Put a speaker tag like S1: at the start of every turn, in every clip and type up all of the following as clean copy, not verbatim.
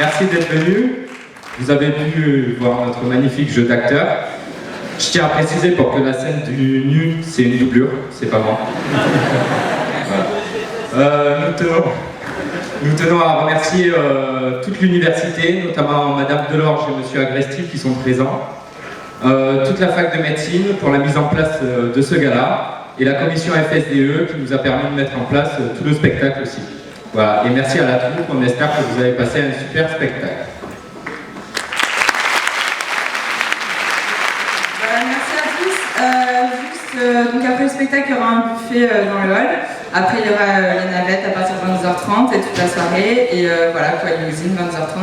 S1: merci d'être venus. Vous avez pu voir notre magnifique jeu d'acteurs. Je tiens à préciser pour que la scène du nu, c'est une doublure, c'est pas moi. Voilà. Nous tenons à remercier toute l'université, notamment Madame Delorge et Monsieur Agresti qui sont présents, toute la fac de médecine pour la mise en place de ce gala, et la commission FSDE qui nous a permis de mettre en place tout le spectacle aussi. Voilà, et merci à la troupe, on espère que vous avez passé un super spectacle.
S2: Merci à tous. Donc après le spectacle, il y aura un buffet dans le hall. Après, il y aura les navettes à partir de 22h30 et toute la soirée. Et voilà, quoi, limousine, 22h30,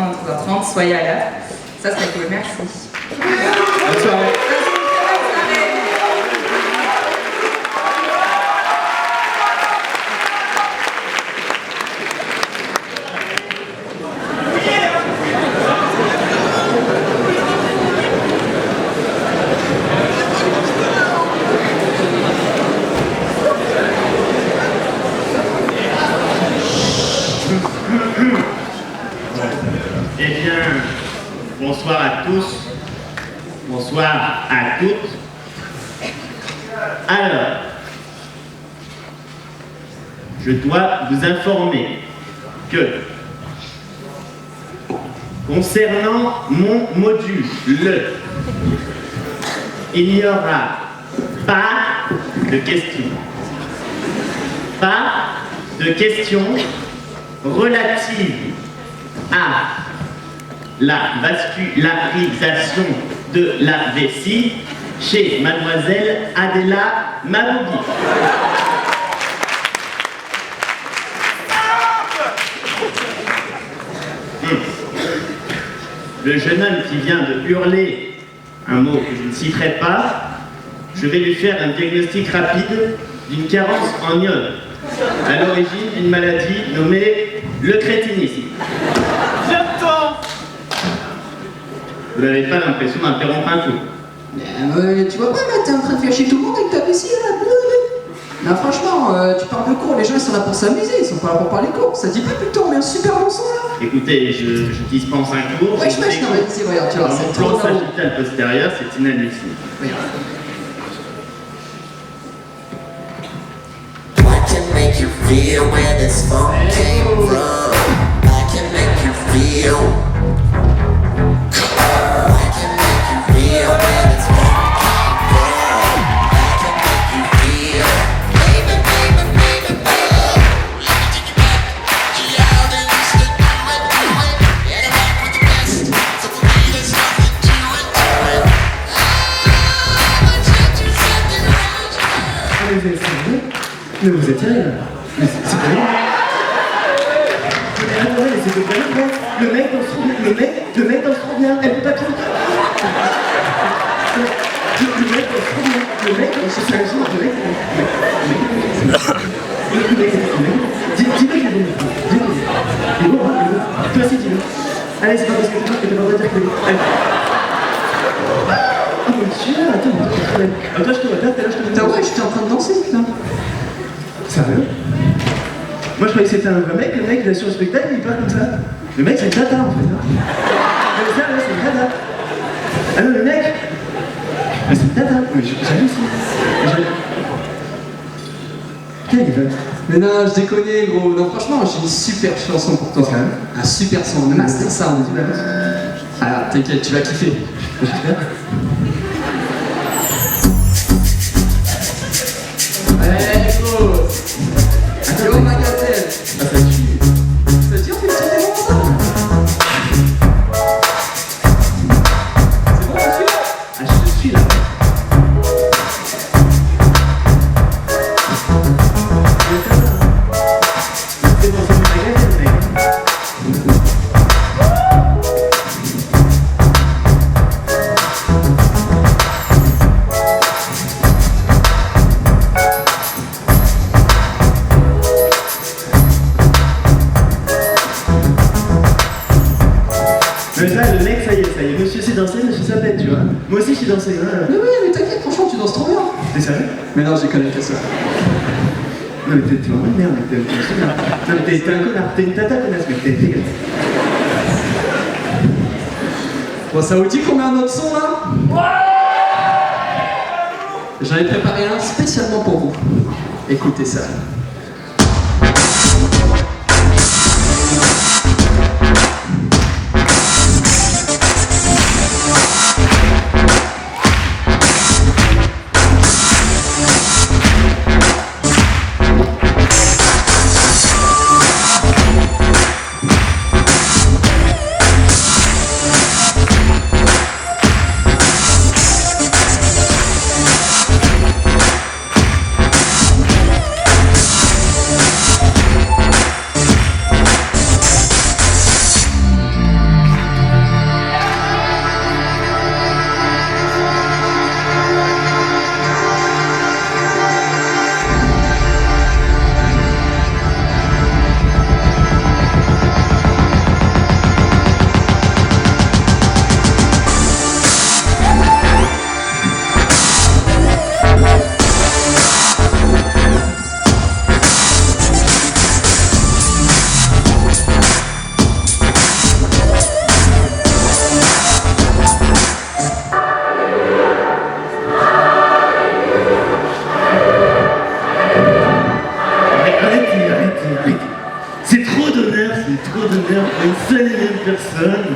S2: 23h30, soyez à l'heure. Ça serait cool, merci.
S1: Bonne soirée.
S3: Eh bien, bonsoir à tous, bonsoir à toutes. Alors, je dois vous informer que, concernant mon module, il n'y aura pas de questions. Pas de questions relatives à la vascularisation de la vessie chez Mademoiselle Adela Maboubi. Le jeune homme qui vient de hurler un mot que je ne citerai pas, je vais lui faire un diagnostic rapide d'une carence en iode, à l'origine d'une maladie nommée le crétinisme. Vous n'avez pas l'impression d'interrompre un coup?
S4: Tu vois pas, là, t'es en train de faire chier tout le monde avec ta vessie, là. Non, franchement, tu parles de cours, les gens ils sont là pour s'amuser, ils sont pas là pour parler cours. Ça dit pas plutôt, mais un super bon son là.
S3: Écoutez, je dispense un cours.
S4: Ouais, je mets, non, mais c'est vrai, tu vois,
S3: Dans
S4: c'est
S3: mon
S4: trop
S3: plan
S4: drôle.
S3: sagittal postérieur, c'est inadmissible.
S4: Regarde.
S5: I can make you feel where this phone came from. I can make you feel. I can make you feel where this phone came from. I can make you feel. Baby, baby, baby, baby. Let me take you back to your old and used to do it. Get it back with the best. So for me, there's nothing to it. But you said the right.
S6: Ah, mais vous êtes sérieux? Mais vous êtes terrible. Mais c'est pas vrai. Mais attendez, mais c'est pas vrai. Le mec danse trop bien. Le mec danse trop bien. Elle peut pas trop. Le mec danse trop bien. Le mec, c'est un jour, le mec. Dis-le qu'il est bon. Dis-le. Il est bon, hein, il est bon. Toi aussi, dis-le. Allez, c'est pas parce que tu peux pas dire que. Allez. Oh mon dieu, attends, mais toi je te vois bien, t'es là, je te vois.
S4: Putain, ouais, j'étais en train de danser, putain.
S6: Sérieux? Moi je croyais que c'était un vrai mec, le mec il est sur le spectacle, il parle comme ça. Le mec c'est une tata en fait. Hein. Mais ça, là, c'est une tata. Ah non, le mec, mais c'est une tata. Mais j'hallucine. Quelle gueule.
S4: Mais non, je déconnais, gros. Non, franchement, j'ai une super chanson pour toi. Un super son, un master sound. Alors, t'inquiète, tu vas kiffer. Allez, gros. Yo, ma gazelle.
S6: Ah, ça tue.
S4: Ça te dit, on fait le tour des mondes? C'est bon, je suis là.
S6: Ah, je te suis là. C'est bon, c'est une baguette, mec. Mais là, le mec, ça y est, monsieur sait danser, monsieur s'appelle, tu vois. Moi aussi, je sais danser, hein.
S4: Mais oui, mais t'inquiète, franchement, tu danses trop bien.
S6: T'es sérieux?
S4: Mais non, j'ai connu que ça.
S6: Non, mais t'es vraiment une merde, mec, t'es un connard. Non, mais t'es un connard, t'es une tata connasse, mec, t'es dégueulasse.
S4: Bon, ça vous dit qu'on met un autre son là? J'en ai préparé un spécialement pour vous. Écoutez ça.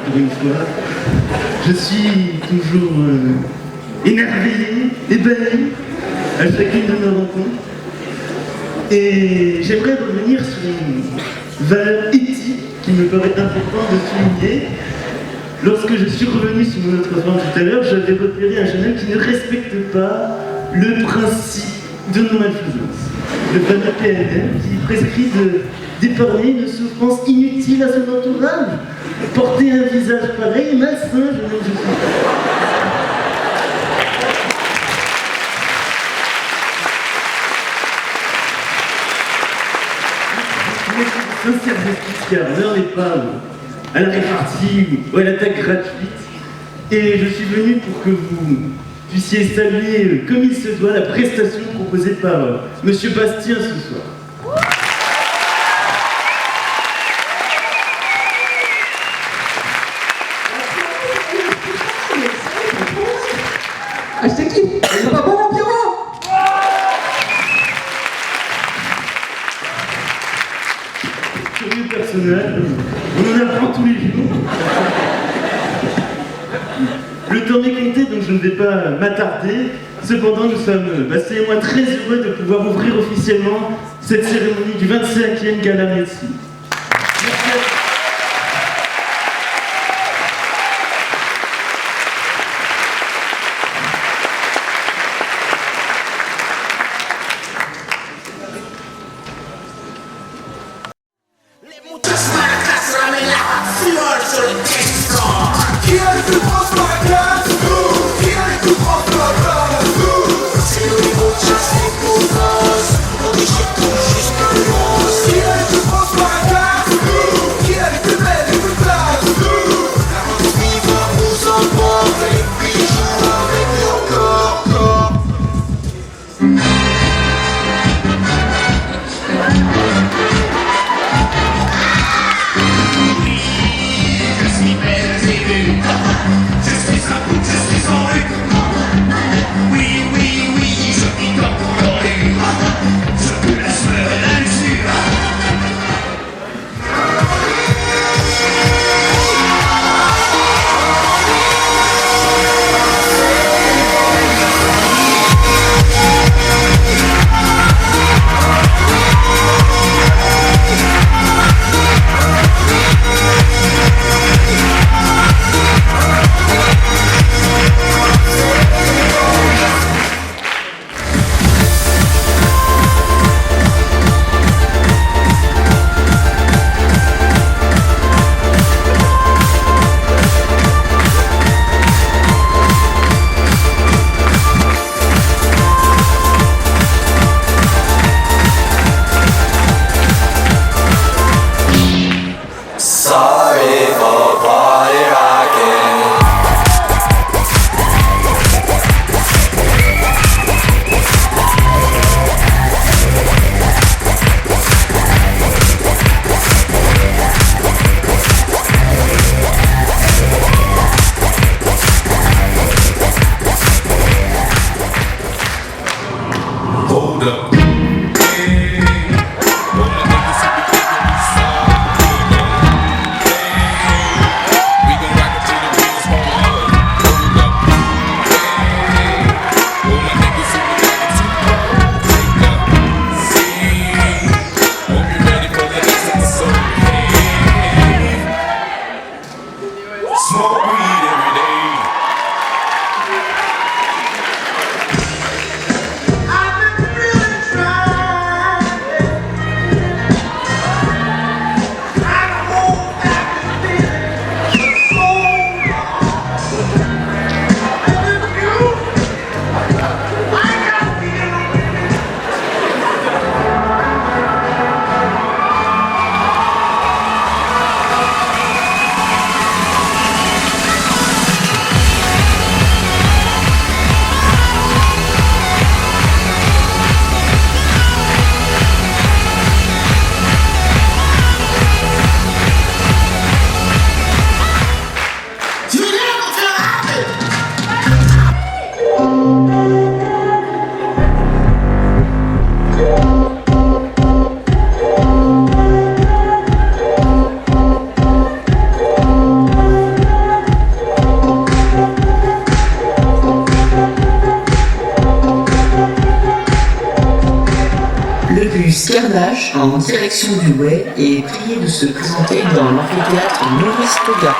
S3: Pour une fois, je suis toujours émerveillé, ébahi à chacune de nos rencontres. Et j'aimerais revenir sur une valeur éthique qui me paraît importante de souligner. Lorsque je suis revenu sur mon autre forme tout à l'heure, j'avais repéré un jeune homme qui ne respecte pas le principe de non-malfaisance. Le fameux PNL qui prescrit d'épargner une souffrance inutile à son entourage. Porter un visage pareil, malsain, je n'aime pas. Sincère justice, car l'heure n'est pas à la répartie ou à l'attaque gratuite. Et je suis venu pour que vous puissiez saluer comme il se doit la prestation proposée par Monsieur Bastien ce soir.
S4: Ah, je t'équipe. C'est pas bon, mon Pierrot?
S3: Curieux personnage, on en apprend tous les jours. Le temps m'est compté, donc je ne vais pas m'attarder. Cependant, nous sommes, Bastien et moi, très heureux de pouvoir ouvrir officiellement cette cérémonie du 25e Gala Médecine. Merci à tous.
S5: Muchas marcas ramen la flor sur le textor. Qui a le plus gros spotlight? Qui a le plus gros spotlight? C'est le niveau de chasse des courses. On déchire tout jusque l'os. Qui a le plus gros spotlight? Qui a les plus belles et plus places? La rose vivant nous emporte les bijoux avec nos corps.
S7: bus Carnage en direction du Way est prié de se présenter dans l'amphithéâtre Maurice Toga.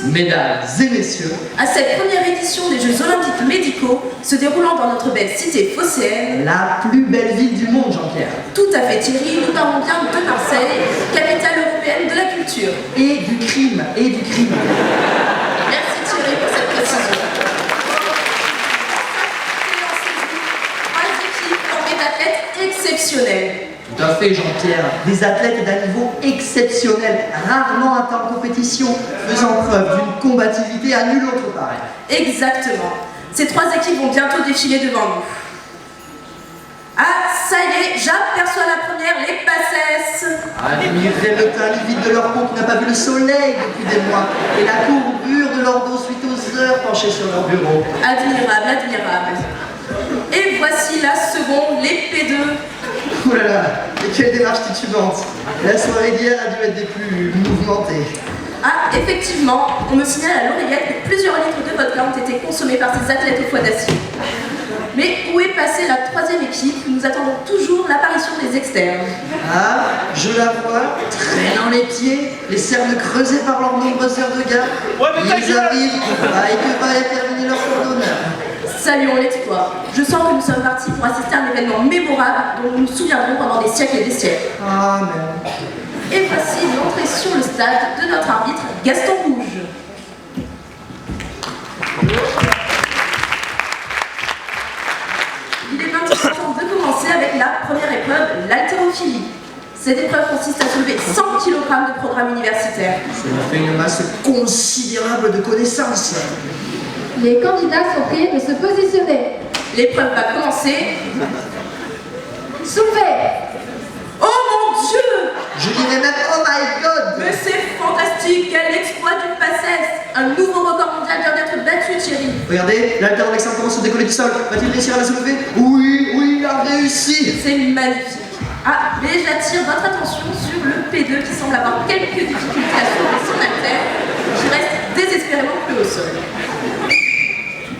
S4: Mesdames et messieurs,
S8: à cette première édition des Jeux Olympiques médicaux, se déroulant dans notre belle cité phocéenne,
S4: la plus belle ville du monde, Jean-Pierre.
S8: Tout à fait Thierry, nous parlons bien de Marseille, capitale européenne de la culture.
S4: Et du crime,
S8: Merci Thierry pour cette précision. Trois équipes formées d'athlètes exceptionnels.
S4: Tout à fait, Jean-Pierre. Des athlètes d'un niveau exceptionnel, rarement atteints en compétition, faisant preuve d'une combativité à nulle autre pareille.
S8: Exactement. Ces trois équipes vont bientôt défiler devant nous. Ah, ça y est, j'aperçois la première, les Passesses.
S4: Admirez le teint livide de leur peau qui n'a pas vu le soleil depuis des mois, et la courbure de leur dos suite aux heures penchées sur leur bureau.
S8: Admirable, admirable. Et voici la seconde, les P2.
S4: Ouh là là, et quelle démarche titubante. La soirée d'hier a dû être des plus mouvementées.
S8: Ah, effectivement, on me signale à l'oreillette que plusieurs litres de vodka ont été consommés par ces athlètes au foie d'acier. Mais où est passée la troisième équipe? Nous attendons toujours l'apparition des externes.
S4: Ah, je la vois, traînant les pieds, les cernes creusées par leurs nombreuses heures de garde. Ils arrivent, que va terminer leur cours d'honneur.
S8: Saluons l'exploit. Je sens que nous sommes partis pour assister à un événement mémorable dont nous nous souviendrons pendant des siècles et des siècles.
S4: Ah, merde.
S8: Et voici l'entrée sur le stade de notre arbitre, Gaston Rouge. Il est maintenant temps de commencer avec la première épreuve, l'haltérophilie. Cette épreuve consiste à soulever 100 kg de programme universitaire.
S4: Cela fait une masse considérable de connaissances.
S9: Les candidats sont priés de se positionner.
S8: L'épreuve va commencer.
S9: Soulevez!
S8: Oh mon Dieu!
S4: Je dirais même oh my god!
S8: Mais c'est fantastique! Quel exploit du PACES! Un nouveau record mondial vient d'être battu, Thierry.
S4: Regardez, l'alter Alexandre commence à se décoller du sol. Va-t-il réussir à la soulever? Oui, il a réussi!
S8: C'est magnifique. Ah, mais j'attire votre attention sur le P2 qui semble avoir quelques difficultés à soulever son haltère, qui reste désespérément plus au sol.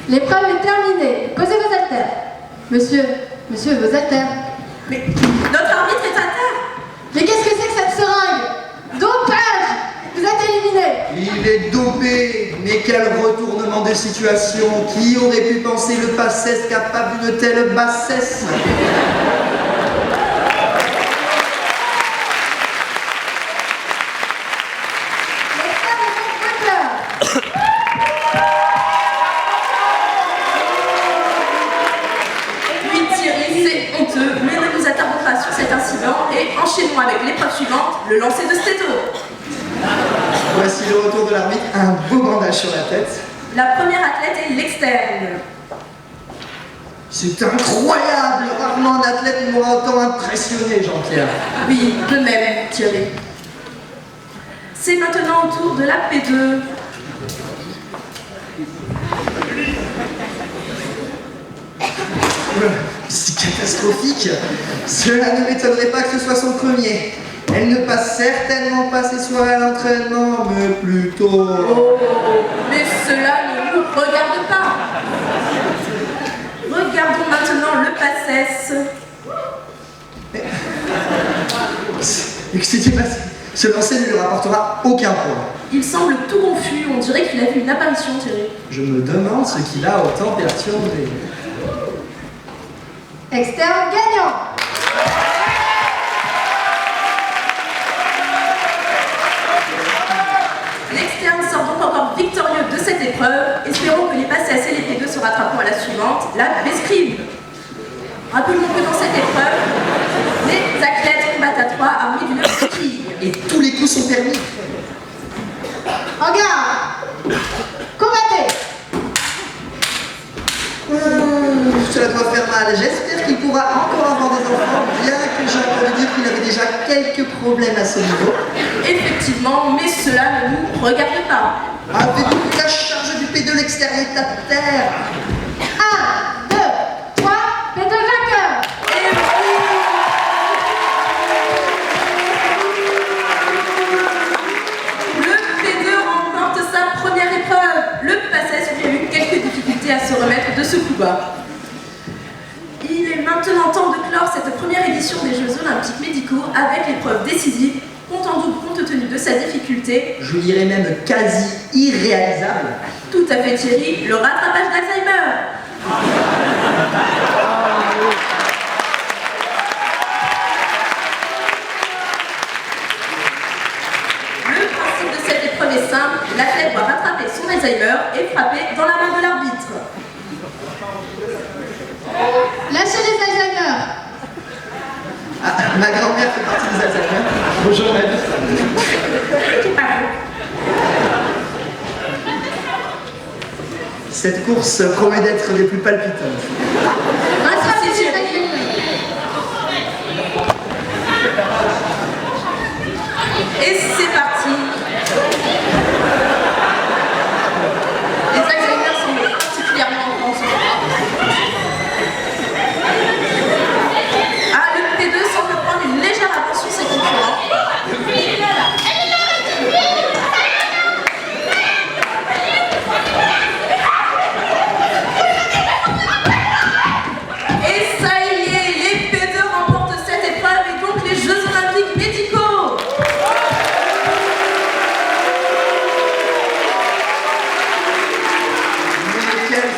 S9: L'épreuve est terminée. Posez vos haltères. Monsieur, vos haltères.
S8: Mais notre arbitre est à terre.
S9: Mais qu'est-ce que c'est que cette seringue? Dopage! Vous êtes éliminé.
S4: Il est dopé, mais quel retournement de situation! Qui aurait pu penser le PACES capable d'une telle bassesse?
S8: Oui, Thierry, c'est honteux, mais ne nous attardons pas sur cet incident et enchaînons avec l'épreuve suivante, le lancer de stéto.
S4: Voici le retour de l'arbitre, un beau bandage sur la tête.
S8: La première athlète est l'externe.
S4: C'est incroyable! Rarement un athlète m'aura autant impressionné, Jean-Pierre.
S8: Oui, de même, Thierry. C'est maintenant au tour de la P2.
S4: C'est catastrophique. Cela ne m'étonnerait pas que ce soit son premier. Elle ne passe certainement pas ses soirées à l'entraînement, mais plutôt...
S8: Oh, mais cela ne nous regarde pas. Regardons maintenant le PACES.
S4: Que s'est-il passé? Ce lancer ne lui rapportera aucun point.
S8: Il semble tout confus, on dirait qu'il a vu une apparition, Thierry.
S4: Je me demande ce qui l'a autant perturbé.
S9: Externe gagnant.
S8: L'externe sort donc encore victorieux de cette épreuve. Espérons que les PACES et les P2 se rattraperont à la suivante, la l'escrime. Rappelons que dans cette épreuve, les athlètes combattent à 3 armés d'une quille.
S4: Et tous les coups sont permis.
S9: En garde. Combattez.
S4: Cela doit faire mal. J'espère qu'il pourra encore avoir des enfants, bien que j'ai entendu dire qu'il avait déjà quelques problèmes à ce niveau.
S8: Effectivement, mais cela ne nous regarde pas.
S4: Avez-vous vu la charge du P2 l'extérieur est à terre?
S9: 1, 2, 3, P2 vainqueur.
S8: Et oui, le P2 remporte sa première épreuve. Le PACES lui a eu quelques difficultés à se remettre de ce coup bas. Il est maintenant temps de clore cette première édition des Jeux Olympiques médicaux avec l'épreuve décisive, compte tenu de sa difficulté.
S4: Je dirais même quasi irréalisable.
S8: Tout à fait, Thierry, le rattrapage d'Alzheimer. Le principe de cette épreuve est simple, l'athlète doit rattraper son Alzheimer et frapper dans la main de l'arbitre.
S9: Lâchez les Alzheimer.
S4: Ah, ma grand-mère fait partie des Alsaciens. Bonjour, madame. Cette course promet d'être des plus palpitantes.
S9: Rattrapez les Alzheimer.
S8: Et c'est parti. Les Alzheimer sont particulièrement en France. Ah, le P2 semble prendre une légère avance sur ses concurrents.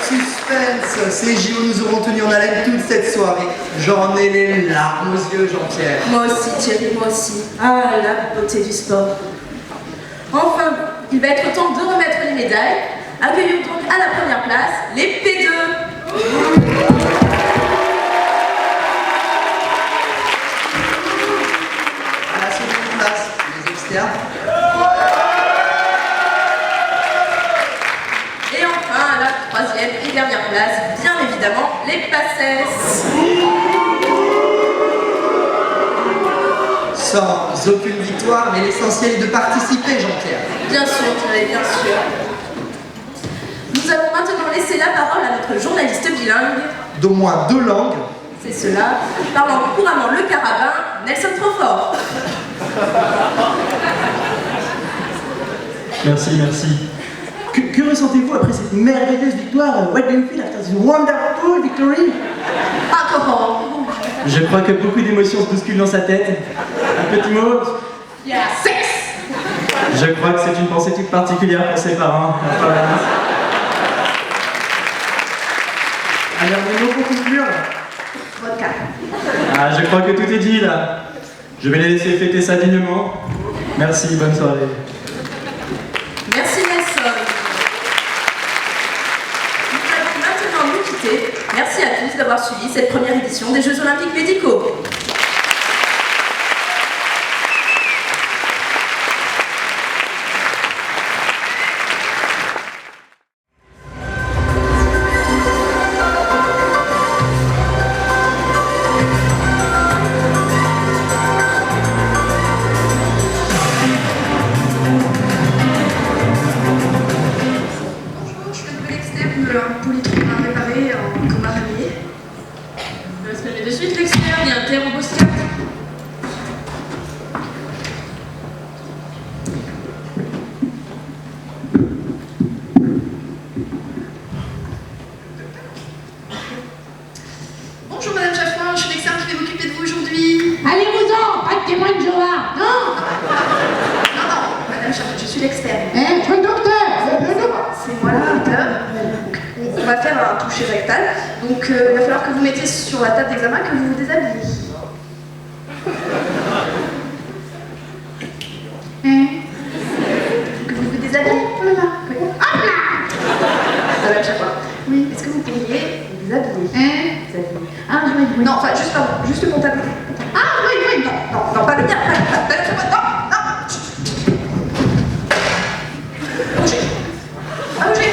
S4: suspense. Ces JO nous auront tenus en haleine toute cette soirée. J'en ai les larmes aux yeux, Jean-Pierre.
S8: Moi aussi, Thierry, moi aussi. Ah, la beauté du sport. Enfin, il va être temps de remettre les médailles. Accueillons donc à la première place les P2.
S4: À la seconde place, les externes.
S8: Et enfin, à la troisième et dernière place, bien évidemment, les Passes.
S4: Sans aucune victoire, mais l'essentiel est de participer, Jean-Pierre.
S8: Bien sûr, Thierry, bien sûr. Nous allons maintenant laisser la parole à notre journaliste bilingue.
S4: D'au moins 2 langues.
S8: C'est cela, parlant couramment le carabin, Nelson Trofort.
S6: Merci, merci. Que ressentez-vous après cette merveilleuse victoire? What do you feel after this wonderful victory?
S8: Ah, comment?
S6: Je crois que beaucoup d'émotions se bousculent dans sa tête. Un petit mot?
S8: Yeah, sex.
S6: Je crois que c'est une pensée toute particulière pour ses parents. Alors, un mot pour conclure?
S8: Vodka.
S6: Ah, je crois que tout est dit là. Je vais les laisser fêter ça dignement. Merci, bonne soirée.
S8: Merci Nelson. Nous allons maintenant nous quitter. Merci à tous d'avoir suivi cette première édition des Jeux Olympiques Médicaux.
S9: Bonjour Madame Chaffin, je suis l'externe qui vais m'occuper de vous aujourd'hui.
S10: Allez-vous-en, pas de témoin de Jéhovah. Non.
S9: Non, Madame Chaffin, je suis l'externe.
S10: Être docteur,
S9: C'est moi le docteur. On va faire un toucher rectal. Donc il va falloir que vous mettiez sur la table d'examen que vous vous déshabillez. Que vous vous déshabillez. Oh là là. Oui. Hop là. Madame Chaffin. Oui. Est-ce que vous pourriez vous déshabiller?
S10: Ah, oui.
S9: Non, enfin, juste, pardon, juste le pantalon.
S10: Ah, oui.
S9: Non, pas le mien, pas le mien, non. Bougez. Pas bouger.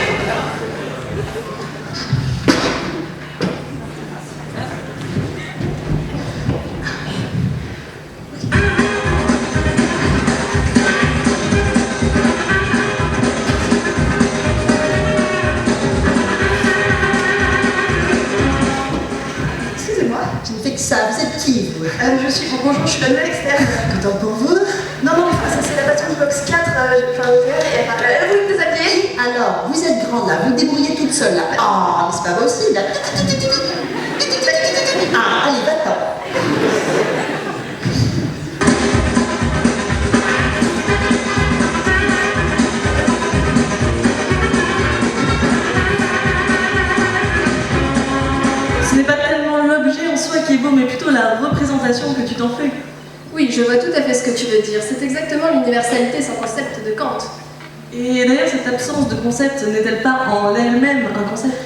S9: Excusez-moi.
S10: Je ne fais que ça. Vous êtes qui, vous?
S9: Bonjour, je suis la nouvelle externe.
S10: Content pour vous?
S9: Non, ça c'est la patronne du box 4, j'ai fait un hôtel et elle voulait me déshabiller.
S10: Alors, vous êtes grande là, vous vous débrouillez toute seule là. Ah, mais c'est pas possible. Ah, allez, va-t'en.
S11: Ce n'est pas tellement l'objet en soi qui est beau, mais plutôt la représentation que tu t'en fais.
S9: Oui, je vois tout à fait ce que tu veux dire. C'est exactement l'universalité sans concept de Kant.
S11: Et d'ailleurs, cette absence de concept n'est-elle pas en elle-même un concept?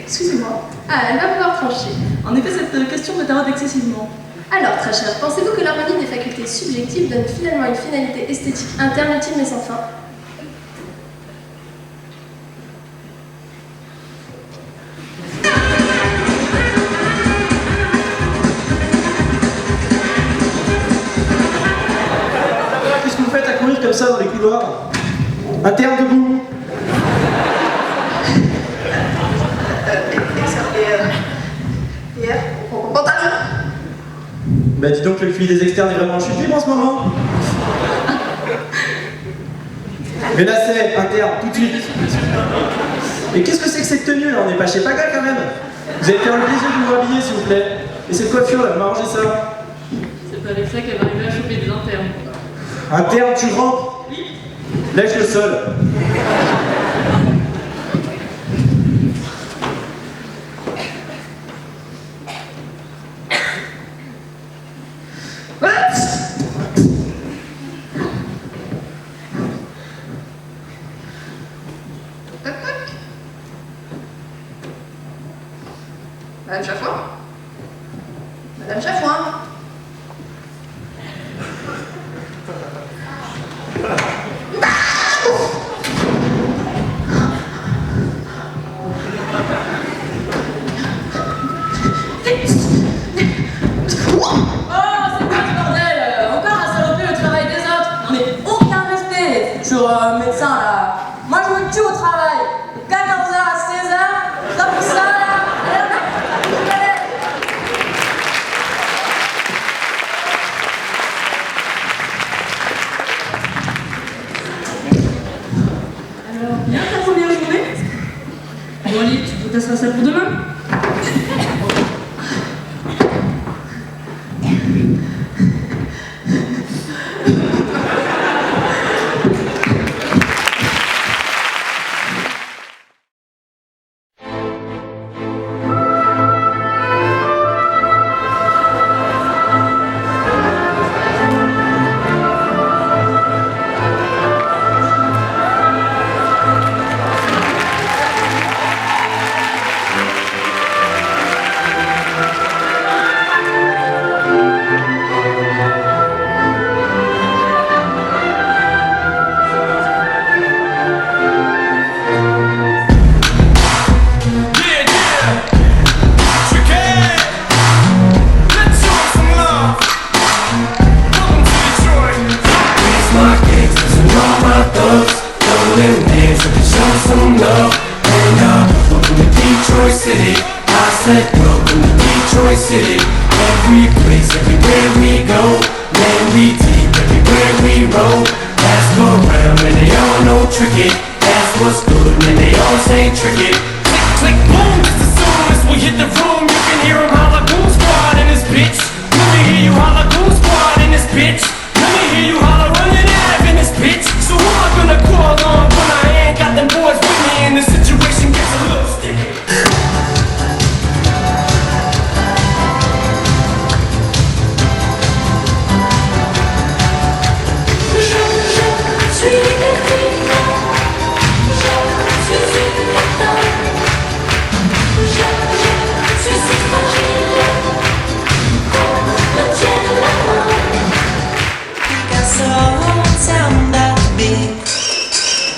S9: Excusez-moi. Ah, elle va pouvoir trancher.
S11: En effet, cette question me taraude excessivement.
S9: Alors, très cher, pensez-vous que l'harmonie des facultés subjectives donne finalement une finalité esthétique interne, ultime mais sans fin?
S6: Qu'est-ce que vous faites à courir comme ça dans les couloirs? Interne debout.
S9: Pantalon.
S6: Bah dis donc que le QI des externes est vraiment en chute libre en ce moment. Mais là c'est interne, tout de suite. Et qu'est-ce que c'est que cette tenue là? On n'est pas chez Paga quand même. Vous allez faire le plaisir de vous rhabiller s'il vous plaît. Et cette coiffure là, m'arranger ça.
S11: C'est pas avec ça qu'elle va arriver à choper des internes.
S6: Interne, tu rentres. Lèche le sol.
S9: Madame Chafouin? Madame Chafouin?
S11: Médecin là, moi je me tue au travail, de 14h à 16h, ça pour ça là.
S2: Alors, bien ta première journée? Bon, allez, tu peux t'asseoir ça pour demain?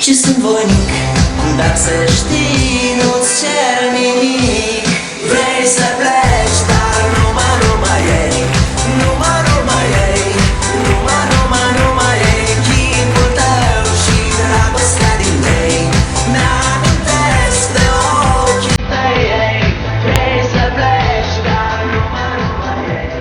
S5: Și sunt voinic, dar să știi, nu-ți cer nimic. Vrei să pleci, dar nu mai ei, nu mai ei, nu mai ei chipul tău și dragostea din ei. Mi-amintesc de ochii tăi, ei. Vrei să pleci, dar nu mai ei.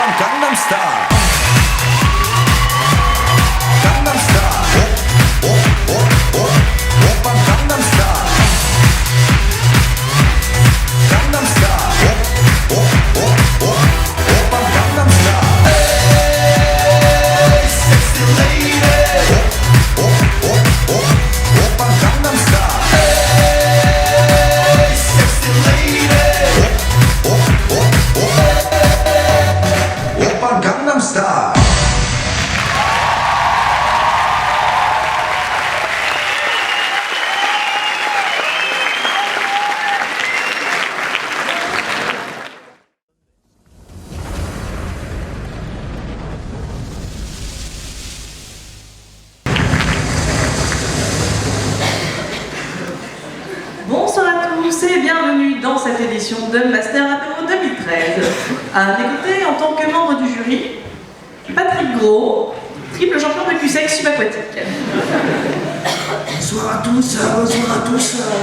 S5: Oppan Gangnam Style. Gangnam Style. Oppan Gangnam Style. Gangnam Style. Oppan Gangnam Style. Hey, sexy lady. Oppan Gangnam Style. Hey, sexy lady. Oppan Gangnam Style.
S12: Bonsoir à tous et bienvenue dans cette édition de Master Apéro 2013. À mes côtés, en tant que membre du jury, Patrick Gros, triple champion de cul-sec subaquatique.
S13: Bonsoir à tous,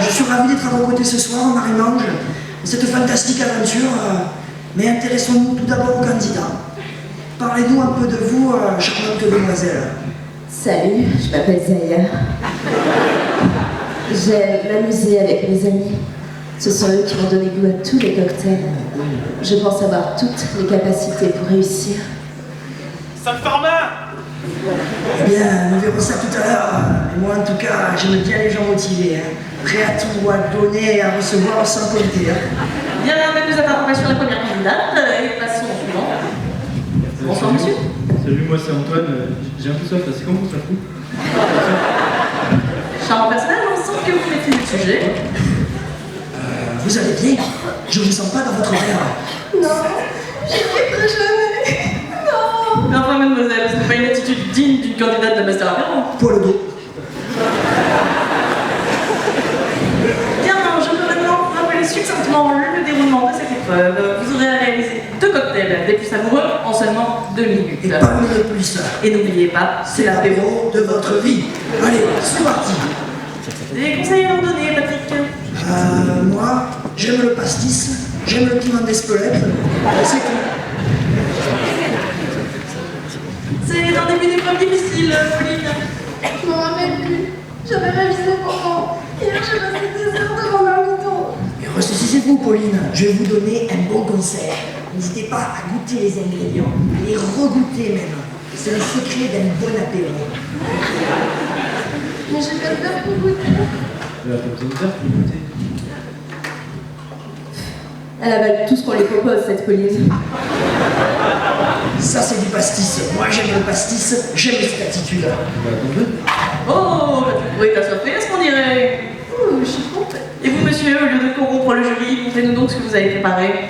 S13: je suis ravi d'être à vos côtés ce soir, Marie-Mange, cette fantastique aventure, mais intéressons-nous tout d'abord aux candidats. Parlez-nous un peu de vous, charmante demoiselle.
S14: Salut, je m'appelle Zaya. J'aime m'amuser avec mes amis. Ce sont eux qui m'ont donné goût à tous les cocktails. Je pense avoir toutes les capacités pour réussir.
S13: Eh bien, nous verrons ça tout à l'heure. Et moi, en tout cas, j'aime bien les gens motivés, prêts à tout à donner et à recevoir sans compter.
S12: Bien, nous avons information de la première candidate et passons au suivant. Bonsoir monsieur.
S15: Salut, moi c'est Antoine, j'ai un peu soif là, c'est quand vous ça fout?
S12: Charmant personnage, on sent que vous maîtrisez le sujet.
S13: Vous allez bien? Je ne vous sens pas dans votre verre.
S9: Non, j'y arriverai jamais. Non.
S12: Mais enfin, mademoiselle, ce n'est pas une attitude digne d'une candidate de Master Apéro.
S13: Pour le dos.
S12: Bien, je peux maintenant vous rappeler succinctement le déroulement de cette épreuve. Vous aurez à réaliser 2 cocktails des plus savoureux en seulement 2 minutes.
S13: Et pas une de plus.
S12: Et n'oubliez pas,
S13: C'est l'apéro de votre vie. Allez, c'est parti.
S12: Des conseils à leur donner, Patrick?
S13: Moi, j'aime le pastis, j'aime le piment d'Espelette, c'est tout.
S12: C'est un début d'épreuve difficile, Pauline.
S9: Je m'en rappelle plus. J'avais révisé pourtant. Hier, j'ai passé des heures devant marmiton.
S13: Et ressaisissez-vous, Pauline, je vais vous donner un bon conseil. N'hésitez pas à goûter les ingrédients, les regoûter même. C'est le secret d'un bon apéro.
S9: Mais j'ai pas de verre pour goûter.
S15: T'as besoin de faire pour goûter.
S14: Elle avale tout ce qu'on lui propose, cette Pauline.
S13: Ça, c'est du pastis. Moi, j'aime le pastis, j'aime cette attitude.
S12: Oh, Patrick est assoiffé, est-ce qu'on dirait?
S9: Ouh, je suis contente.
S12: Et vous, monsieur, au lieu de corrompre le jury, montrez-nous donc ce que vous avez préparé.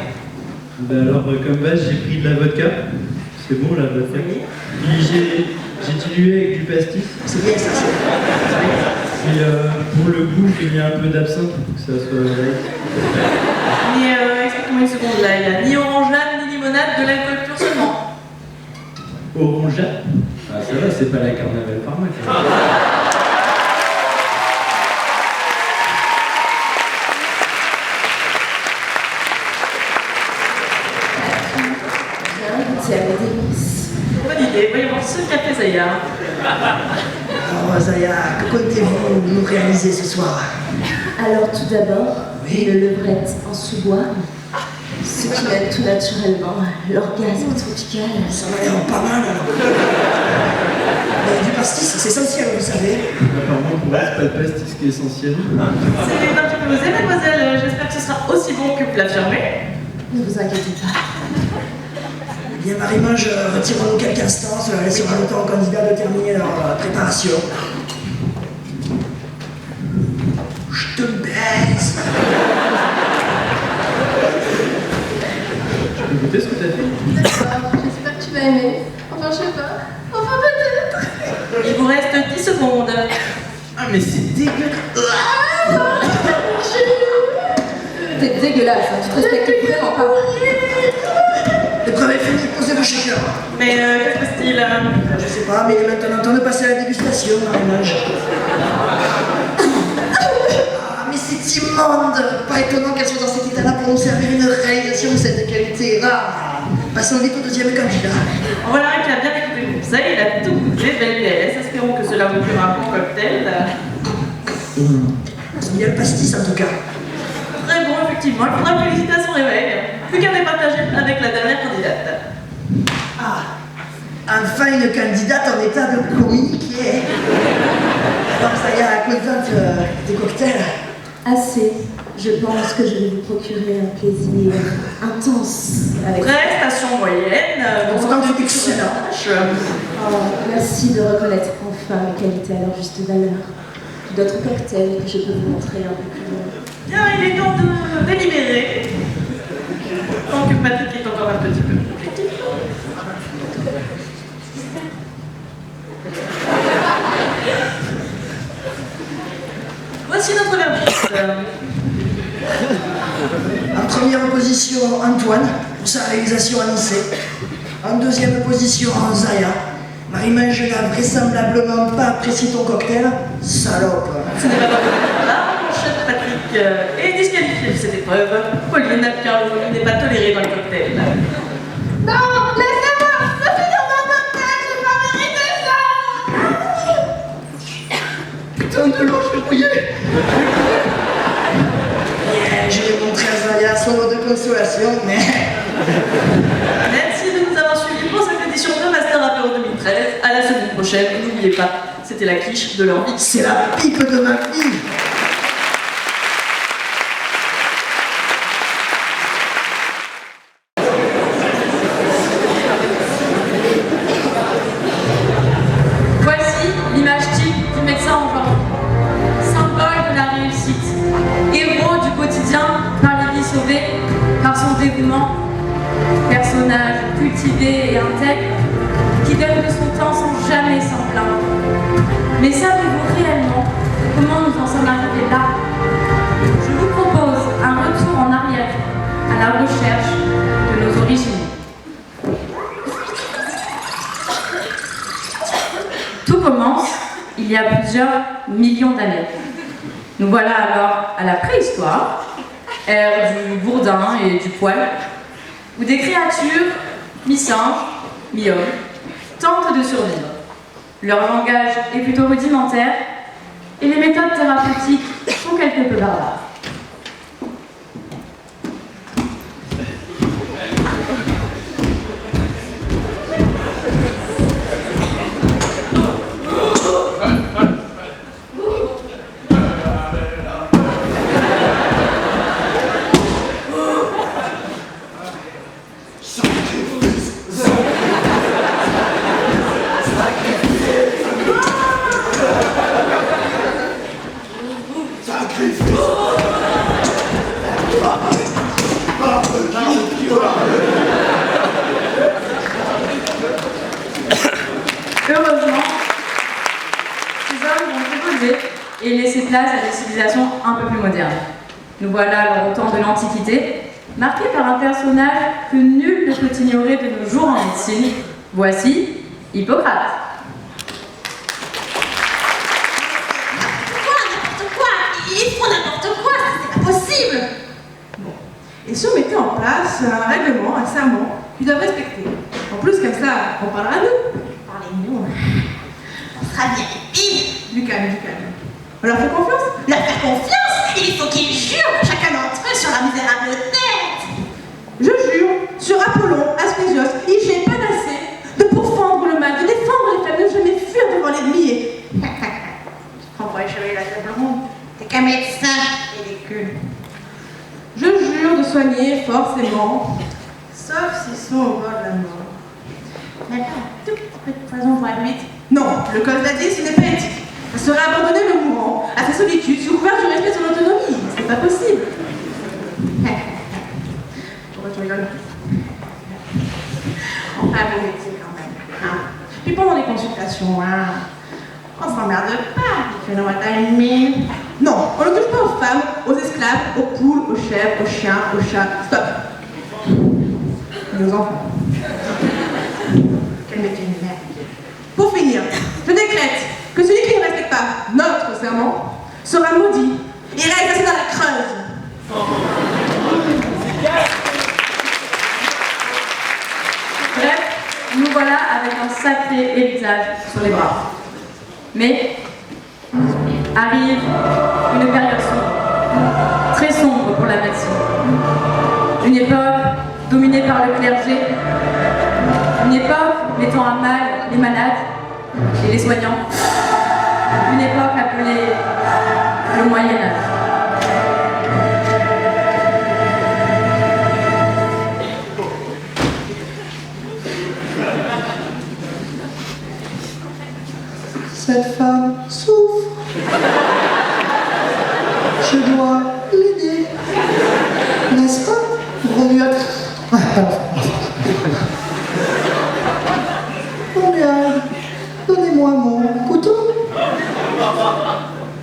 S15: Ben alors, comme base, j'ai pris de la vodka. C'est bon, la vodka. Puis j'ai dilué avec du pastis.
S13: C'est bien ça,
S15: Puis pour le goût, j'ai mis un peu d'absinthe pour que ça soit light.
S12: Mais expliquez-moi une seconde là, il n'y a ni orangeade ni limonade, de l'alcool pur seulement.
S15: Orangeade? Ah ça va, c'est pas la Carnaval Pharma.
S14: Bien goûté à mes délices.
S12: Bonne idée, voyons voir ce qu'a fait Zaya.
S13: Alors, Zaya, que comptez-vous nous réaliser ce soir?
S14: Alors tout d'abord, une levrette en sous-bois. Ce qui mène tout naturellement l'orgasme tropical.
S13: Ça m'a l'air pas mal. Du pastis, c'est essentiel, vous savez.
S15: Apparemment, pour moi, c'est pas le pastis qui est essentiel.
S12: C'est un petit peu osé, mademoiselle. J'espère que ce sera aussi bon que vous l'affirmez.
S14: Ne vous inquiétez pas.
S13: Eh bien, Marie-Mange, retirons-nous quelques instants, cela laissera le temps aux candidats de terminer leur préparation. Je te baise.
S15: Tu peux goûter ce que t'as fait?
S9: D'accord, j'espère que tu vas aimer. Enfin, je sais pas. Enfin, peut-être.
S12: Il vous reste 10 secondes.
S15: Ah, mais c'est dégueulasse!
S14: T'es dégueulasse, hein. Tu te respectes vraiment pas.
S13: L'épreuve est finie, posez vos shakers.
S12: Mais qu'est-ce que c'est-il?
S13: Je sais pas, mais il est maintenant temps de passer à la dégustation, Marie-Mange. Ah, mais c'est immonde. Pas étonnant qu'elle soit dans cet état-là pour nous servir une réalisation de cette qualité rare. Passons vite au deuxième candidat.
S12: On va l'arrêter à bien écouter le conseil, il a tout goûté, belle PLS, espérons que cela vous fera un bon cocktail.
S13: C'est bien le pastis en tout cas.
S12: Très bon, effectivement, il faudra féliciter à son réveil. Plus qu'à les partager avec la dernière candidate.
S13: Ah, enfin une candidate en état de communiquer. Alors ça y est, la contente des cocktails.
S14: Assez. Je pense que je vais vous procurer un plaisir intense avec
S12: Prestation moyenne,
S13: pourtant c'est excellent.
S14: Oh, merci de reconnaître enfin mes qualités à leur juste valeur. D'autres cocktails que je peux vous montrer un peu plus loin.
S12: Bien, il est temps de délibérer. Tant que Patrick est encore un petit peu objectif. Voici notre verdict.
S13: En première position, Antoine, pour sa réalisation annoncée. En deuxième position, Zaya. Marie-Mange n'a vraisemblablement pas apprécié ton cocktail. Salope.
S12: Ce n'est pas là, mon chef Patrick est disqualifié de cette épreuve. Pauline, car le volume n'est pas toléré dans le cocktail.
S11: Non, laissez-moi se finir mon cocktail, j'ai pas mérité ça.
S13: Putain de l'eau, je vais brouiller. Je vais montrer à Zaya son mot de consolation, mais...
S12: Merci de nous avoir suivis pour cette édition de Master Apéro 2013. À la semaine prochaine, n'oubliez pas, c'était la quiche de leur vie.
S13: C'est la pipe de ma vie.
S2: Voici l'image type du médecin en genre. Symbole de la réussite. Héros du quotidien par les vies sauvées, par son dévouement. Personnage cultivé et intègre qui donne de son temps sans jamais s'en plaindre. Mais savez-vous réellement comment nous en sommes arrivés là? Je vous propose un retour en arrière à la recherche de nos origines. Tout commence il y a plusieurs millions d'années. Nous voilà alors à la préhistoire, ère du bourdin et du poil, où des créatures, mi-singes, mi-hommes, tentent de survivre. Leur langage est plutôt rudimentaire et les méthodes thérapeutiques sont quelque peu barbares. Heureusement, ces hommes vont évoluer et laisser place à des civilisations un peu plus modernes. Nous voilà alors au temps de l'Antiquité, marqué par un personnage que nul ne peut ignorer de nos jours en médecine. Voici Hippocrate.
S8: N'importe quoi, ils font n'importe quoi, c'est pas possible.
S11: Et si on mettait en place un règlement, un serment qu'ils doivent respecter. En plus, comme ça, on parlera à nous.
S8: Parlez-nous. On sera bien épine.
S11: Du calme, du calme. On leur fait confiance?
S8: Leur faire confiance, il faut qu'ils jurent, chacun d'entre eux, sur leur misérable tête.
S11: Je jure, sur Apollon, Asclépios, Hygiène, Panacée, de pourfendre le mal, de défendre les femmes, de ne jamais fuir devant l'ennemi et...
S8: On va échouer la table ronde. T'es qu'un médecin, ridicule.
S11: Je jure de soigner forcément, sauf s'ils sont au bord de la mort.
S8: Mais là, tout petit peu de poison pour aller vite.
S11: Non, le code l'a dit, ce n'est pas éthique. Ça serait abandonner le mourant à sa solitude sous couvert du respect de son autonomie. C'est pas possible.
S8: Pourquoi tu rigoles? Enfin, bon métier quand même. Hein.
S11: Puis pendant les consultations,
S8: On s'emmerde pas, il fait 9h30.
S11: Non, on ne touche pas aux femmes, aux esclaves, aux poules, aux chèvres, aux chiens, aux chats. Stop. Et aux enfants.
S8: Quel métier de merde.
S11: Pour finir, je décrète que celui qui ne respecte pas notre serment sera maudit et réalisé dans la Creuse.
S8: nous voilà avec un sacré héritage sur les bras. Mais arrive une période sombre, très sombre pour la médecine. Une époque dominée par le clergé, une époque mettant à mal les malades et les soignants, une époque appelée le Moyen-Âge.
S13: Cette femme souffre. Je dois l'aider. N'est-ce pas, Romuald? Romuald, donnez-moi mon couteau.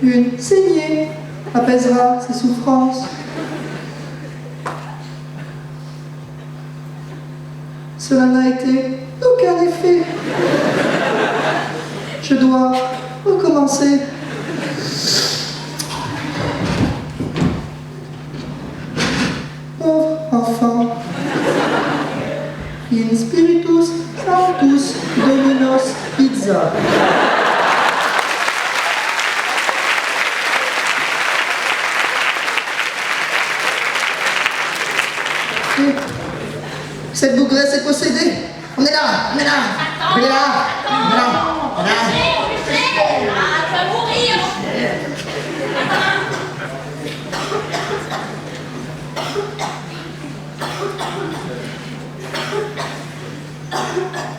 S13: Une saignée apaisera ses souffrances. Cela n'a été d'aucun effet. Je dois recommencer. Pauvre enfant. In spiritus sanctus dominos pizza. Cette bougresse est possédée. On est là, on est là, on est là, on est là, on est là.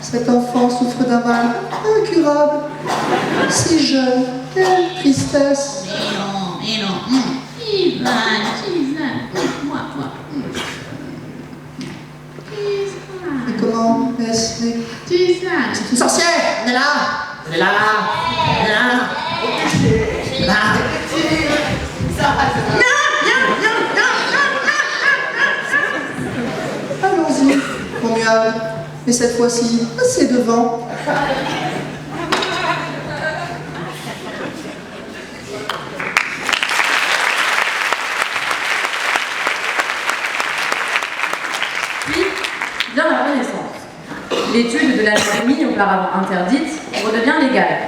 S13: Cet enfant souffre d'un mal incurable, si jeune, quelle tristesse.
S16: Et non, Ivan, moi.
S13: Et comment est-ce né? C'est une sorcière. On est là, on est là, on est là, on est là. Allons-y, Romuald. Mais cette fois-ci, assez devant.
S8: Puis vient la Renaissance. L'étude de l'anatomie auparavant interdite redevient légale.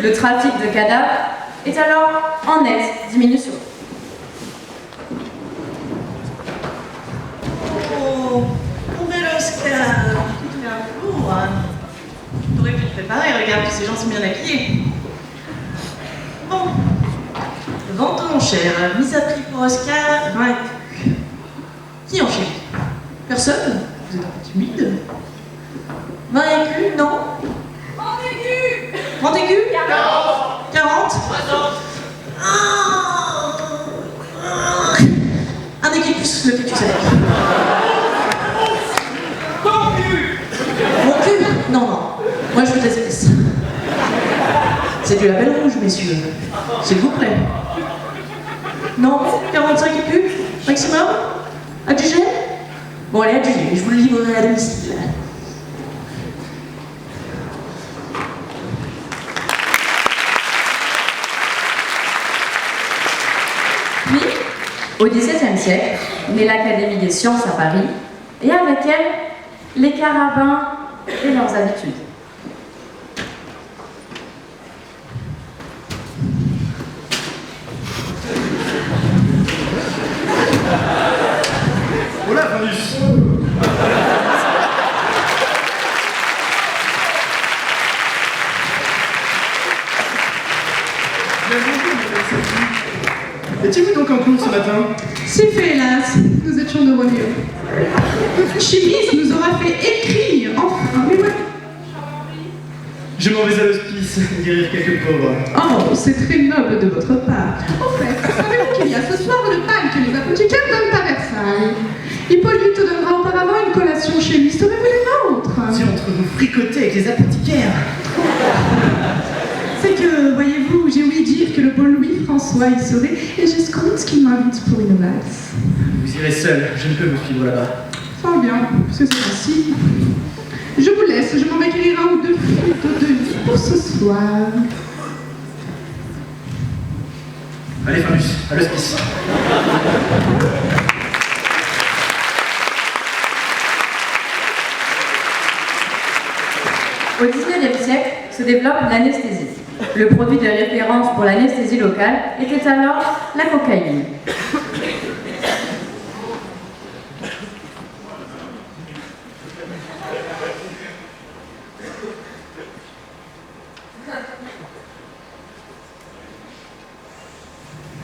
S8: Le trafic de cadavres est alors en nette diminution.
S12: Oh, mon bel Oscar, t'aurais pu te préparer, regarde, tous ces gens sont bien habillés. Bon, vente aux enchères, mise à prix pour Oscar, 20 écus. Qui enchérit? Personne? Vous êtes un peu timide. 20 écus, non? 30 écus! 30 écus? 40! 40? 60! Un écu plus le cul sec. Mon cul? Non. Moi, je veux des espèces. C'est du label rouge, messieurs. S'il vous plaît. Non? 45 écus? Maximum? Adjugé? Bon, allez, adjugé. Je vous le livrerai à domicile.
S8: Puis, au XVIIe siècle, naît l'Académie des sciences à Paris, et avec elle, les carabins et leurs habitudes.
S6: Oh là, Vandus! Étiez-vous donc en cours ce matin?
S11: C'est fait, hélas. Nous étions de mieux. Chimis nous aura fait écrire, enfin, mais ouais.
S6: Je m'en vais à l'hospice guérir quelques pauvres.
S11: Oh, c'est très noble de votre part. Au fait, savez-vous qu'il y a ce soir le bal que les apothicaires donnent à Versailles? Hippolyte donnera auparavant une collation chez lui. Serez-vous les nôtres?
S6: Si entre vous fricotez avec les apothicaires.
S11: C'est que, voyez-vous, j'ai ouï dire que le beau Louis-François y serait, et j'escompte qu'il m'invite pour une valse.
S6: Vous irez seul, je ne peux vous suivre là-bas.
S11: Fort bien, puisque c'est ainsi. Je vous laisse, je m'en vais écrire un ou deux flûtes de vie pour ce soir.
S6: Allez, Fabus, à l'hospice.
S16: Au XIXe siècle se développe l'anesthésie. Le produit de référence pour l'anesthésie locale était alors la cocaïne.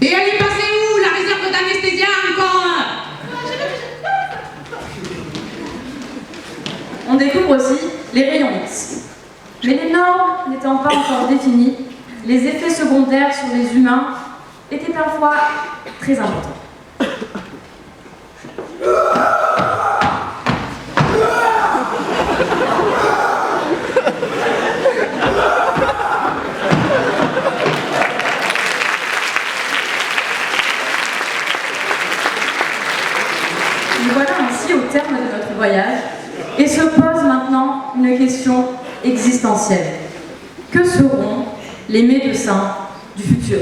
S11: Et elle est passée où, la réserve d'anesthésia encore?
S16: On découvre aussi les rayons X. Mais les normes n'étant pas encore définies, les effets secondaires sur les humains étaient parfois très importants. Nous voilà ainsi au terme de notre voyage et se pose maintenant une question existentielle. Que seront les médecins du futur ?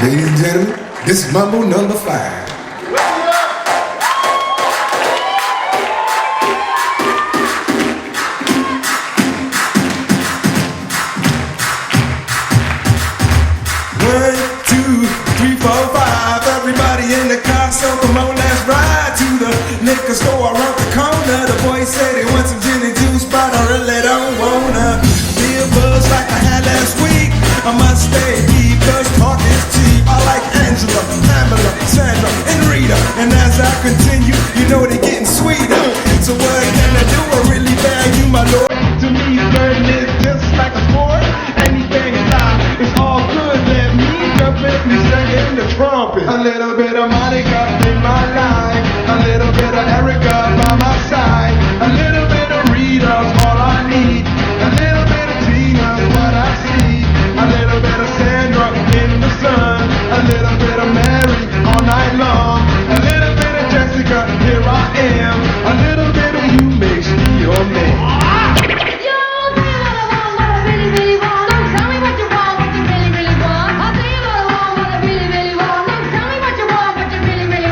S17: Ladies and gentlemen, this is Mambo number 5. One, two, three, four, five. Everybody in the car, so come on, let's ride to the liquor store around the corner. The boys say they want some gin and juice, but I really don't wanna be a buzz like I had last week. I must stay deep, cause talk is cheap. I like Angela, Pamela, Sandra, and Rita. And as I continue, you know they're getting sweeter. So what can I do? I really value my lord. To me, flirting is just like a sport. Anything is out, it's all good. Let me jump in me singing the trumpet. A little bit of Monica in my life. A little bit of Erica by my side. A little bit of Rita's all I need. A little bit of Tina's what I see. A little bit of Sandra in the sun. A little bit of Mary all night long. A little bit of Jessica, here I am. A little bit of you makes me your man.
S5: What you really, really want.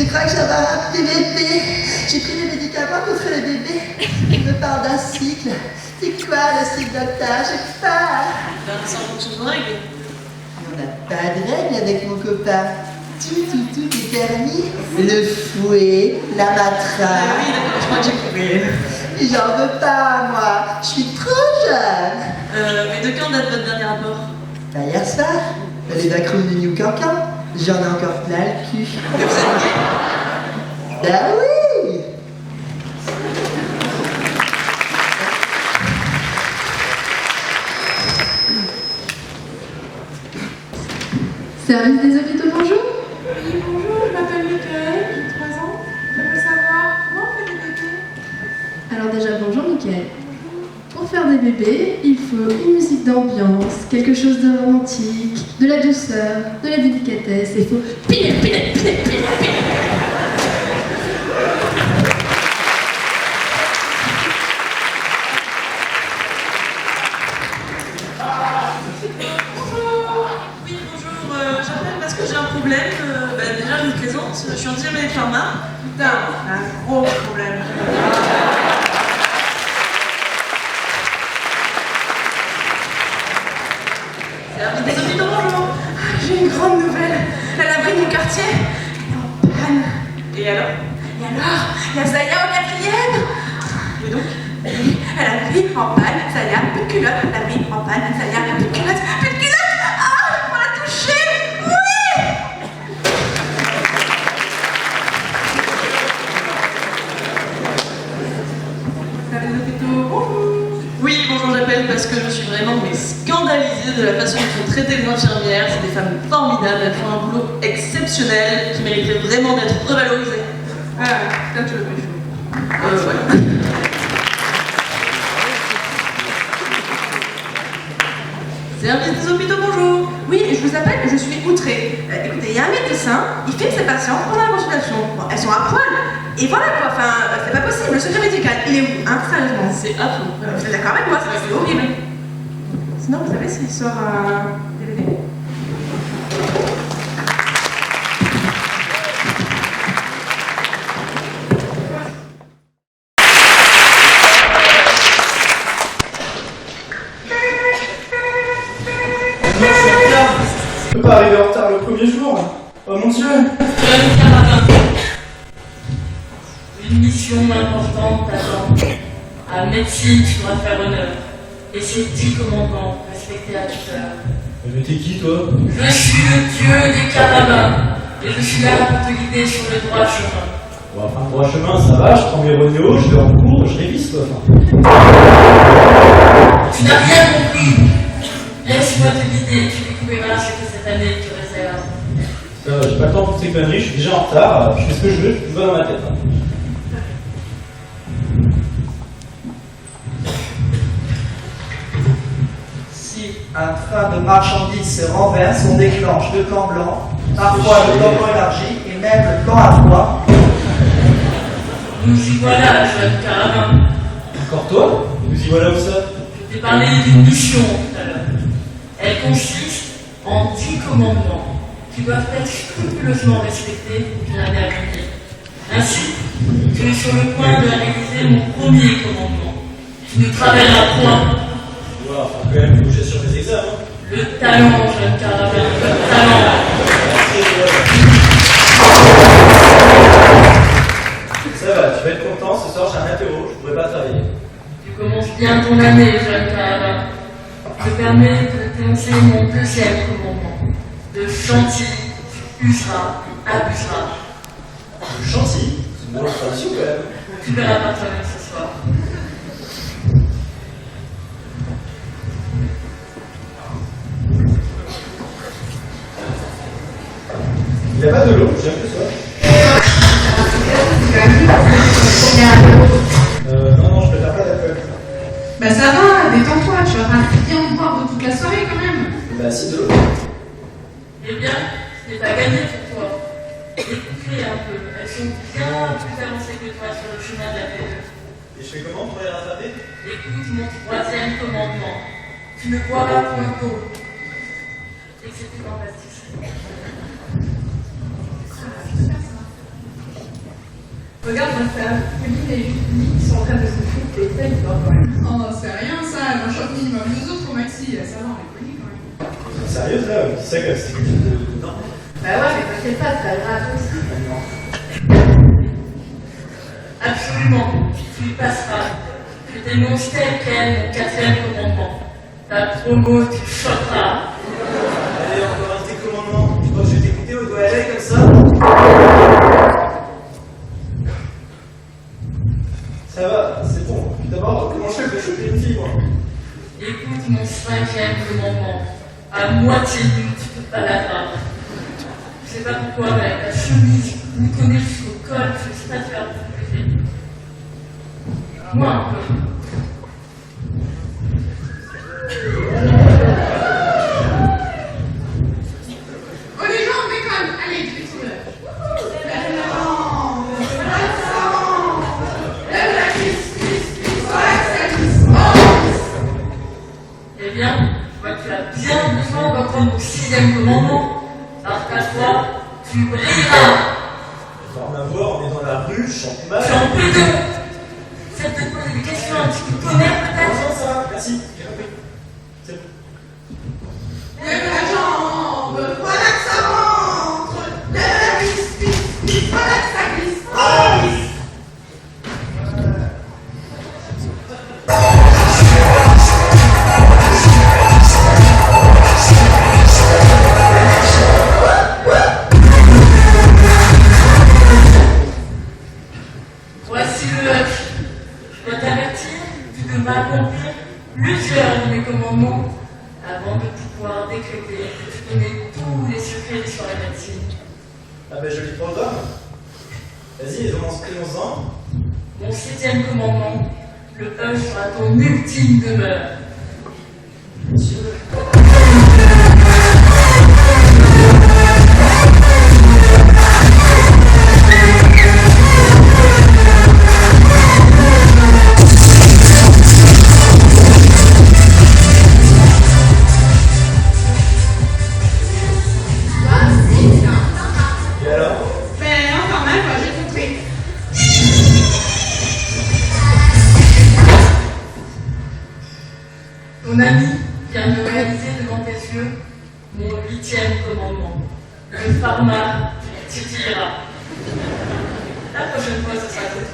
S10: crois que j'avais un petit bébé. J'ai pris des médicaments contre le bébé. Il me parle d'un cycle. C'est quoi le cycle, docteur? J'ai peur.
S12: Ça fonctionne en règle.
S10: On n'a pas de règle avec mon copain. Tout est permis. Le fouet, la matraque.
S12: Oui, d'accord, je crois que j'ai compris.
S10: J'en veux pas, moi. Je suis trop jeune.
S12: Mais de quand date votre dernier rapport?
S10: Bah, hier soir, dans les backrooms du New Cancan. J'en ai encore plein le cul.
S12: Mais vous êtes gay?
S10: Bah oui.
S11: Service des hôpitaux, bonjour.
S18: Oui, bonjour, je m'appelle Mickaël, j'ai 3 ans. Je veux savoir comment on fait des bébés.
S11: Alors déjà, bonjour Mickaël. Pour faire des bébés, il faut une musique d'ambiance, quelque chose de romantique, de la douceur, de la délicatesse, et il faut piler.
S12: Oui, bonjour, j'appelle parce que j'ai un problème. Déjà, je me présente, je suis en deuxième année de pharma. Putain, un gros problème. Des hôpitaux, bonjour.
S18: J'ai une grande nouvelle. À l'abri du quartier, elle est en panne.
S12: Et alors?
S18: Et alors, il y a Zaya au 4e.
S12: Et donc?
S18: Elle a pris en panne, Zaya, plus de culotte. Elle a pris en panne, Zaya, plus de culotte. Plus de culotte. Ah, on l'a touché. Oui. Service des hôpitaux, bonjour.
S12: Oui, bonjour, j'appelle parce que je suis vraiment scandalisée de la façon dont sont traitées les infirmières. C'est des femmes formidables, elles font un boulot exceptionnel qui mériterait vraiment d'être revalorisé.
S18: Ah, là tu le fais chaud.
S12: Ouais. Service des hôpitaux, bonjour.
S18: Oui, je vous appelle, je suis outrée. Écoutez, il y a un médecin, il filme ses patients pendant la consultation. Bon, elles sont à poil. Et voilà quoi, enfin, c'est pas possible. Le secret médical, il est où, hein, sérieusement?
S12: C'est affreux.
S18: Vous êtes d'accord avec moi? C'est horrible. Sinon, vous savez s'il sort un DVD?
S6: Je peux pas arriver en retard le premier jour. Oh mon Dieu.
S19: Une mission importante t'attend. À médecine, tu dois faire honneur. Et ces 10 commandements respectés à toute heure.
S6: Mais t'es qui toi?
S19: Je suis le dieu des carabins. Et je suis là pour te guider sur le droit chemin.
S6: Bon, enfin, le droit chemin, ça va, je prends mes rodéos, je vais en cours, je révise quoi.
S19: Tu n'as rien compris. Laisse-moi te guider, tu découvriras ce que cette année te réserve.
S6: J'ai pas le temps pour ces conneries, je suis déjà en retard, je fais ce que je veux, je vais dans ma tête. Hein.
S13: Si un train de marchandises se renverse, on déclenche le plan blanc, parfois le plan élargi et même le plan à froid.
S19: Nous y voilà, jeune carabin.
S6: Encore toi? Nous y voilà où ça?
S19: Je t'ai parlé d'une mission tout à l'heure. Elle consiste en 10 commandements qui doivent être scrupuleusement respectés pour l'année à venir. Ainsi, tu es sur le point de réaliser mon premier commandement. Tu ne travailleras point.
S6: Ouais, enfin quand même, faut que j'assure mes examens.
S19: Le talent, jeune carabin, le talent.
S6: Ça va, tu vas être content, ce soir j'ai un apéro, je pourrais pas travailler.
S19: Tu commences bien ton année, jeune carabin. Je te permets de t'énoncer mon deuxième commandement. De chantilly, tu useras, abuseras.
S6: Le chantilly, c'est une bonne tradition quand même.
S19: Tu verras par toi-même ce soir.
S6: Il n'y a pas de l'eau, j'aime que ça. Non, je préfère pas d'alcool.
S11: Bah ça va, détends-toi, tu vas pas rien boire de toute la soirée quand même.
S6: Bah si, de l'eau.
S19: Eh bien, ce n'est pas gagné pour toi. Écoute-les un peu, elles sont bien plus avancées que toi sur le chemin de la paix.
S6: Et je fais comment pour les rattraper?
S19: Écoute mon troisième commandement. Tu ne boiras point d'eau. Excepté dans la pastis.
S8: Regarde ma femme, Kevin et Julie, ils sont en train de se foutre les têtes quand même.
S11: Oh, c'est rien ça, j'en chope minimum 2 autres au maxi, ça va, on est polis quand même.
S6: Sérieuse là, qui c'est que c'est que de temps?
S8: Bah ouais, mais t'inquiète pas, c'est pas grave aussi.
S19: Absolument, tu y passeras. Tu dénonces tel quel mon quatrième commandement. Ta promo, tu choqueras.
S6: Allez, encore un de tes commandements. Tu crois que je vais t'écouter au doigt à l'œil comme ça? Ça va, c'est bon. Puis d'abord, comment je fais pour choper une fille, moi?
S19: Écoute mon cinquième commandement. À moitié nu, tu te baladeras. Je sais pas pourquoi, mais avec ta chemise boutonnée jusqu'au col, je sais pas te faire plaisir. Moi un peu.
S11: Oh les gens, on déconne, allez, je vais sur le...
S19: Eh bien, je vois que tu as bien besoin d'entendre mon sixième commandement. Parce qu'à toi, tu brilleras.
S6: On va voir, on est dans la rue, je chante mal.
S19: Tu en peux deux. Ça te pose des questions un petit peu conneries peut-être.
S6: Non, ça va, merci, j'ai compris. C'est bon.
S11: Lève la jambe, voilà que ça rentre. Lève la cuisse, voilà que ça glisse. Oh, glisse.
S19: Voici le huc. Je dois t'avertir, tu devras accomplir plusieurs de mes commandements avant de pouvoir décréter que tu connais tous les secrets des soirées médecine.
S6: Ah ben, joli programme. Vas-y, commence-en.
S19: Mon septième commandement, le huc sera ton ultime demeure.
S6: Et alors?
S11: Ben, enfin mal, quoi, j'ai compris.
S19: Ton ami vient de réaliser devant tes yeux mon huitième commandement. Le pharma titillera. La prochaine fois, ce sera tout.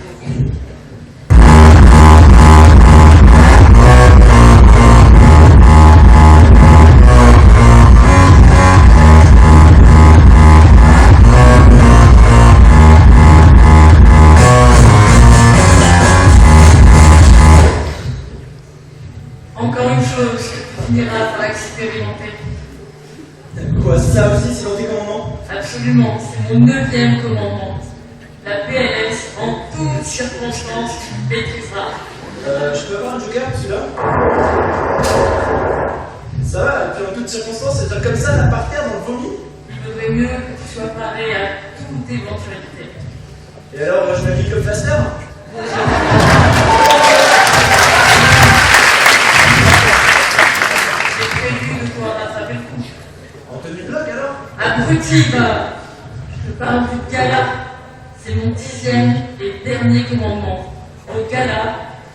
S19: Encore une chose que tu finiras par expérimenter.
S6: Quoi, ça aussi, c'est dans tes commandements?
S19: Absolument, c'est mon neuvième commandement. La PLS, en toutes circonstances, tu maîtriseras.
S6: Je peux avoir un joker pour celui-là? Ça va, et puis en toutes circonstances, c'est comme ça, là, par terre, dans le vomi?
S19: Il vaudrait mieux que tu sois paré à toute éventualité.
S6: Et alors, je m'habille comme Faster?
S19: J'ai prévu de pouvoir rattraper le coup.
S6: En tenue de bloc, alors?
S19: Abruti, va! Je parle du gala. C'est mon dixième et dernier commandement. Au gala,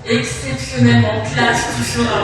S19: exceptionnellement classe, tu seras.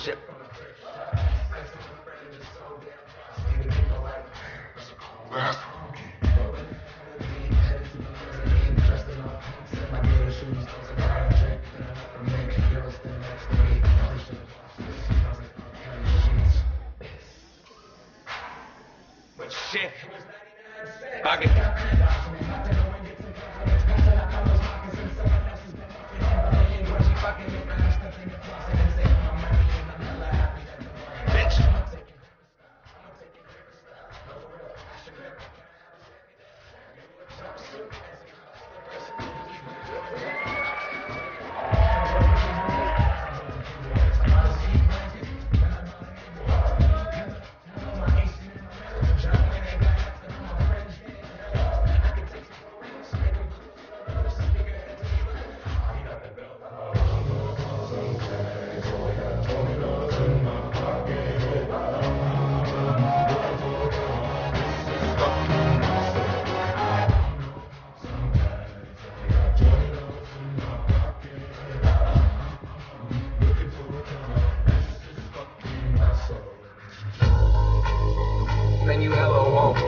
S17: shit. But shit, fuck it. Man, you hella won't.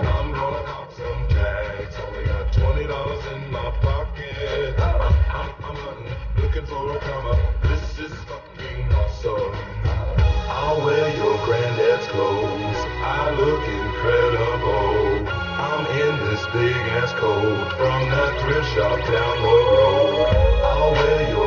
S17: I'm gonna cop some tags. Only got $20 in my pocket. I'm hunting, looking for a come up. This is fucking awesome. I'll wear your granddad's clothes. I look incredible. I'm in this big ass coat from that thrift shop down the road. I'll wear your